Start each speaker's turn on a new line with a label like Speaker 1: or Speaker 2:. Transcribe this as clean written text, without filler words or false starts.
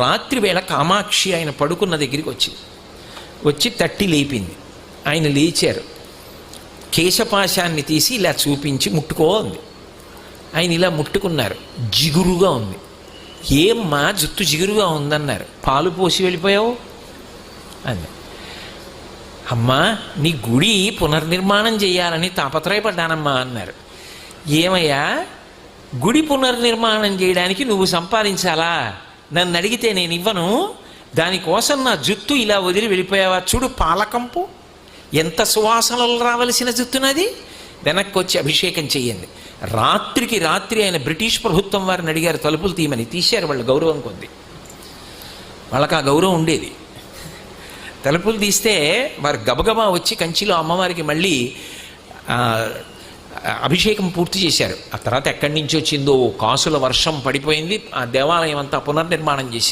Speaker 1: రాత్రి వేళ కామాక్షి ఆయన పడుకున్న దగ్గరికి వచ్చి తట్టి లేపింది. ఆయన లేచారు. కేశపాశాన్ని తీసి ఇలా చూపించి ముట్టుకో అంది. ఆయన ఇలా ముట్టుకున్నారు. జిగురుగా ఉంది. ఏమ్మా జుట్టు జిగురుగా ఉందన్నారు. పాలు పోసి వెళ్ళిపోయావు అంది. అమ్మా నీ గుడి పునర్నిర్మాణం చేయాలని తాపత్రయపడ్డానమ్మా అన్నారు. ఏమయ్యా గుడి పునర్నిర్మాణం చేయడానికి నువ్వు సంపాదించాలా? నన్ను అడిగితే నేను ఇవ్వను. దానికోసం నా జుత్తు ఇలా వదిలి వెళ్ళిపోయావా? చూడు పాలకంపు ఎంత సువాసనలు రావలసిన జుత్తునది. వెనక్కి వచ్చి అభిషేకం చెయ్యండి. రాత్రికి రాత్రి ఆయన బ్రిటిష్ ప్రభుత్వం వారిని అడిగారు తలుపులు తీయమని. తీశారు. వాళ్ళు గౌరవం కొంది. వాళ్ళకి ఆ గౌరవం ఉండేది. తలుపులు తీస్తే వారు గబగబా వచ్చి కంచిలో అమ్మవారికి మళ్ళీ అభిషేకం పూర్తి చేశారు. ఆ తర్వాత ఎక్కడి నుంచి వచ్చిందో కాసుల వర్షం పడిపోయింది. ఆ దేవాలయం అంతా పునర్నిర్మాణం చేశారు.